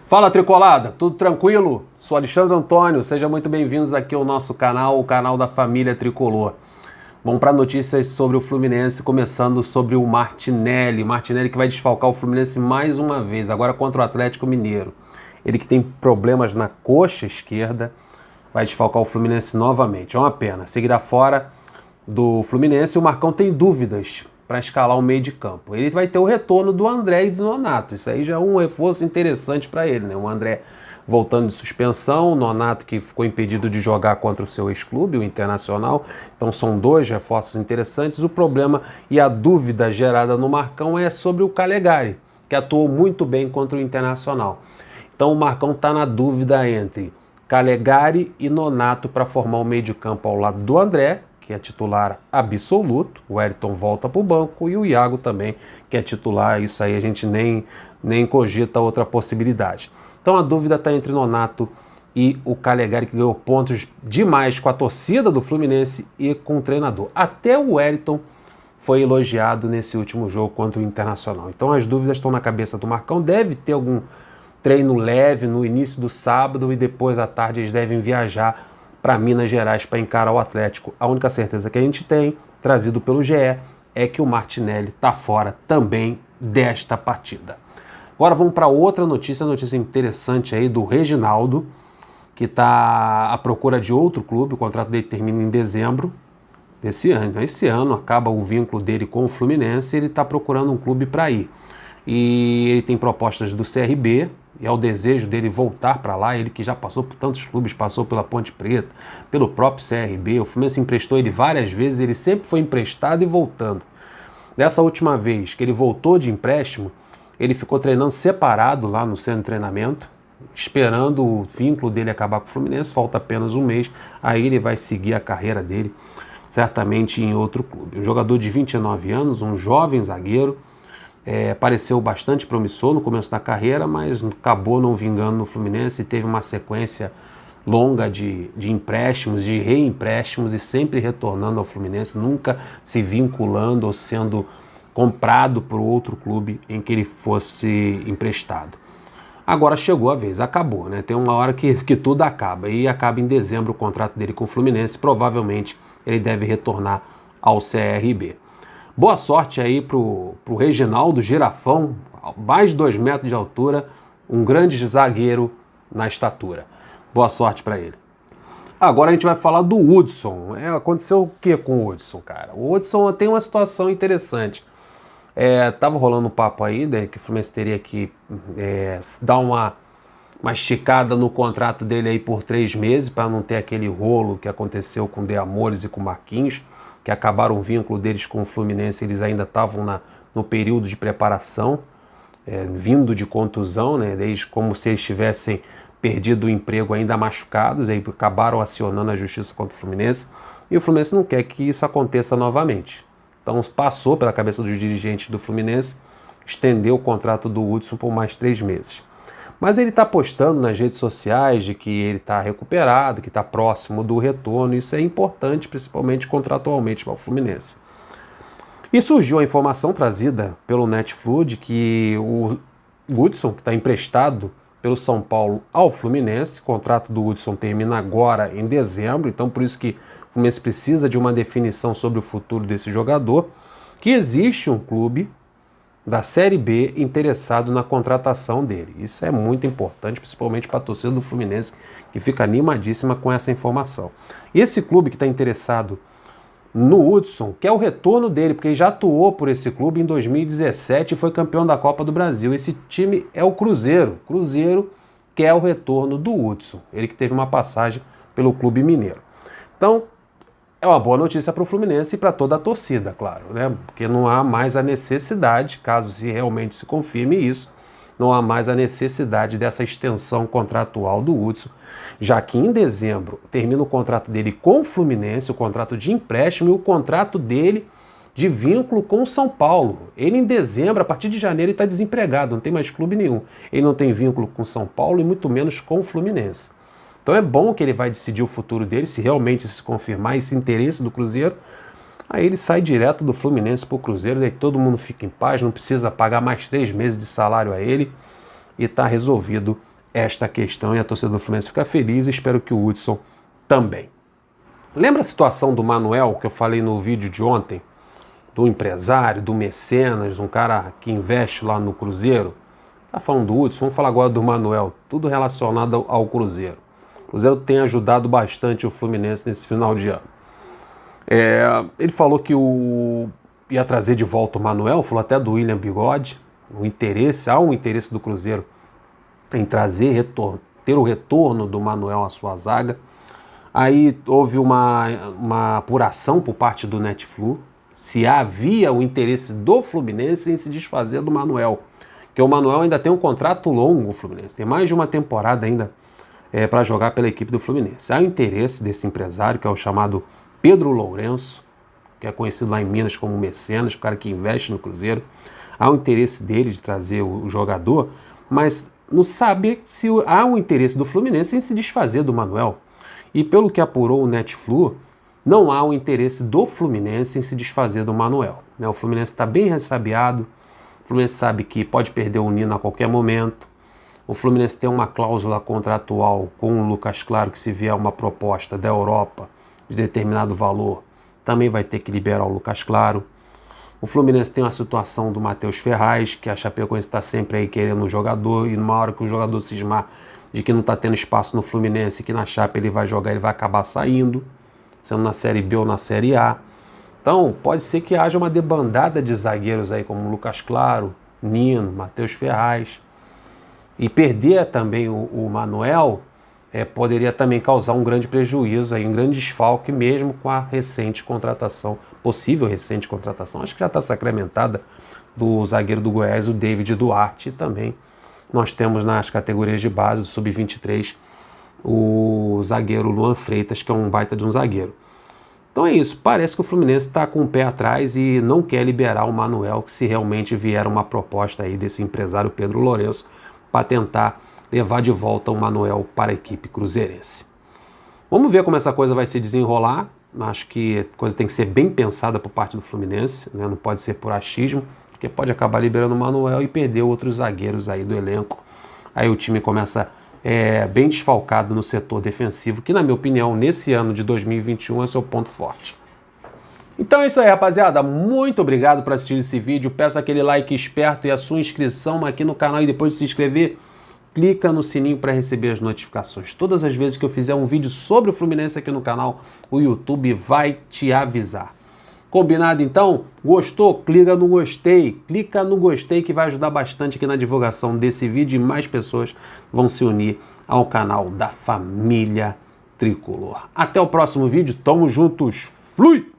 Fala Tricolada, tudo tranquilo? Sou Alexandre Antônio, sejam muito bem-vindos aqui ao nosso canal, o canal da família Tricolor. Vamos para notícias sobre o Fluminense, começando sobre o Martinelli. Martinelli que vai desfalcar o Fluminense mais uma vez, agora contra o Atlético Mineiro. Ele que tem problemas na coxa esquerda, vai desfalcar o Fluminense novamente. É uma pena, seguirá fora do Fluminense. O Marcão tem dúvidas para escalar o meio de campo. Ele vai ter o retorno do André e do Nonato. Isso aí já é um reforço interessante para ele, né? O André voltando de suspensão, o Nonato que ficou impedido de jogar contra o seu ex-clube, o Internacional. Então são dois reforços interessantes. O problema e a dúvida gerada no Marcão é sobre o Calegari, que atuou muito bem contra o Internacional. Então o Marcão está na dúvida entre Calegari e Nonato para formar o meio de campo ao lado do André, que é titular absoluto. O Wellington volta para o banco e o Iago também, que é titular. Isso aí a gente nem cogita outra possibilidade. Então a dúvida está entre Nonato e o Calegari, que ganhou pontos demais com a torcida do Fluminense e com o treinador. Até o Wellington foi elogiado nesse último jogo contra o Internacional. Então as dúvidas estão na cabeça do Marcão. Deve ter algum treino leve no início do sábado e depois à tarde eles devem viajar para Minas Gerais para encarar o Atlético. A única certeza que a gente tem, trazido pelo GE, é que o Martinelli está fora também desta partida. Agora vamos para outra notícia interessante aí do Reginaldo, que está à procura de outro clube. O contrato dele termina em dezembro desse ano. Esse ano acaba o vínculo dele com o Fluminense e ele está procurando um clube para ir. E ele tem propostas do CRB, e é o desejo dele voltar para lá. Ele que já passou por tantos clubes, passou pela Ponte Preta, pelo próprio CRB, o Fluminense emprestou ele várias vezes, ele sempre foi emprestado e voltando. Dessa última vez que ele voltou de empréstimo, ele ficou treinando separado lá no centro de treinamento, esperando o vínculo dele acabar com o Fluminense. Falta apenas um mês, aí ele vai seguir a carreira dele, certamente em outro clube. Um jogador de 29 anos, um jovem zagueiro, pareceu bastante promissor no começo da carreira, mas acabou não vingando no Fluminense e teve uma sequência longa de empréstimos, de reempréstimos e sempre retornando ao Fluminense, nunca se vinculando ou sendo comprado por outro clube em que ele fosse emprestado. Agora chegou a vez, acabou, né? Tem uma hora que tudo acaba e acaba em dezembro o contrato dele com o Fluminense. Provavelmente ele deve retornar ao CRB. Boa sorte aí pro Reginaldo Girafão, mais de 2 metros de altura, um grande zagueiro na estatura. Boa sorte para ele. Agora a gente vai falar do Hudson. Aconteceu o que com o Hudson, cara? O Hudson tem uma situação interessante. Tava rolando um papo aí, né, que o Fluminense teria que dar uma esticada no contrato dele aí por 3 meses, para não ter aquele rolo que aconteceu com o De Amores e com o Marquinhos, que acabaram o vínculo deles com o Fluminense. Eles ainda estavam no período de preparação, vindo de contusão, né, desde como se eles tivessem perdido o emprego ainda machucados, aí acabaram acionando a justiça contra o Fluminense, e o Fluminense não quer que isso aconteça novamente. Então passou pela cabeça dos dirigentes do Fluminense estender o contrato do Hudson por mais 3 meses. Mas ele está postando nas redes sociais de que ele está recuperado, que está próximo do retorno. Isso é importante, principalmente contratualmente para o Fluminense. E surgiu a informação trazida pelo Netflu de que o Hudson, que está emprestado pelo São Paulo ao Fluminense, o contrato do Hudson termina agora em dezembro, então por isso que o Fluminense precisa de uma definição sobre o futuro desse jogador, que existe um clube da Série B interessado na contratação dele. Isso é muito importante, principalmente para a torcida do Fluminense, que fica animadíssima com essa informação. E esse clube que está interessado no Hudson quer o retorno dele, porque ele já atuou por esse clube em 2017 e foi campeão da Copa do Brasil. Esse time é o Cruzeiro. Cruzeiro quer o retorno do Hudson, ele que teve uma passagem pelo clube mineiro. Então, é uma boa notícia para o Fluminense e para toda a torcida, claro, né? Porque não há mais a necessidade, caso se realmente se confirme isso, não há mais a necessidade dessa extensão contratual do Hudson, já que em dezembro termina o contrato dele com o Fluminense, o contrato de empréstimo e o contrato dele de vínculo com o São Paulo. Ele em dezembro, a partir de janeiro, ele está desempregado, não tem mais clube nenhum. Ele não tem vínculo com o São Paulo e muito menos com o Fluminense. Então é bom que ele vai decidir o futuro dele, se realmente se confirmar esse interesse do Cruzeiro. Aí ele sai direto do Fluminense para o Cruzeiro, daí todo mundo fica em paz, não precisa pagar mais 3 meses de salário a ele e está resolvido esta questão e a torcida do Fluminense fica feliz e espero que o Hudson também. Lembra a situação do Manuel que eu falei no vídeo de ontem? Do empresário, do mecenas, um cara que investe lá no Cruzeiro? Tá falando do Hudson, vamos falar agora do Manuel, tudo relacionado ao Cruzeiro. O Cruzeiro tem ajudado bastante o Fluminense nesse final de ano. Ele falou que ia trazer de volta o Manuel, falou até do William Bigode, há um interesse do Cruzeiro em trazer, ter o retorno do Manuel à sua zaga. Aí houve uma apuração por parte do Netflu, se havia o interesse do Fluminense em se desfazer do Manuel, que o Manuel ainda tem um contrato longo, o Fluminense, tem mais de uma temporada ainda para jogar pela equipe do Fluminense. Há o interesse desse empresário, que é o chamado Pedro Lourenço, que é conhecido lá em Minas como mecenas, o cara que investe no Cruzeiro. Há o interesse dele de trazer o jogador, mas não sabe se há o interesse do Fluminense em se desfazer do Manuel. E pelo que apurou o Netflu, não há o interesse do Fluminense em se desfazer do Manuel. O Fluminense está bem ressabiado, o Fluminense sabe que pode perder o Nino a qualquer momento, o Fluminense tem uma cláusula contratual com o Lucas Claro que se vier uma proposta da Europa de determinado valor, também vai ter que liberar o Lucas Claro. O Fluminense tem uma situação do Matheus Ferraz, que a Chapecoense está sempre aí querendo um jogador, e numa hora que o jogador cismar de que não está tendo espaço no Fluminense, que na Chape ele vai jogar, ele vai acabar saindo, sendo na Série B ou na Série A. Então, pode ser que haja uma debandada de zagueiros aí, como Lucas Claro, Nino, Matheus Ferraz. E perder também o Manuel poderia também causar um grande prejuízo, aí, um grande desfalque, mesmo com a recente contratação, possível recente contratação, acho que já está sacramentada, do zagueiro do Goiás, o David Duarte, e também nós temos nas categorias de base, do Sub-23, o zagueiro Luan Freitas, que é um baita de um zagueiro. Então é isso, parece que o Fluminense está com o pé atrás e não quer liberar o Manuel, se realmente vier uma proposta aí desse empresário Pedro Lourenço, para tentar levar de volta o Manuel para a equipe cruzeirense. Vamos ver como essa coisa vai se desenrolar. Acho que a coisa tem que ser bem pensada por parte do Fluminense, né? Não pode ser por achismo, porque pode acabar liberando o Manuel e perder outros zagueiros aí do elenco. Aí o time começa bem desfalcado no setor defensivo, que na minha opinião, nesse ano de 2021 é seu ponto forte. Então é isso aí, rapaziada. Muito obrigado por assistir esse vídeo. Peço aquele like esperto e a sua inscrição aqui no canal. E depois de se inscrever, clica no sininho para receber as notificações. Todas as vezes que eu fizer um vídeo sobre o Fluminense aqui no canal, o YouTube vai te avisar. Combinado então? Gostou? Clica no gostei. Clica no gostei que vai ajudar bastante aqui na divulgação desse vídeo e mais pessoas vão se unir ao canal da Família Tricolor. Até o próximo vídeo. Tamo juntos. Flui!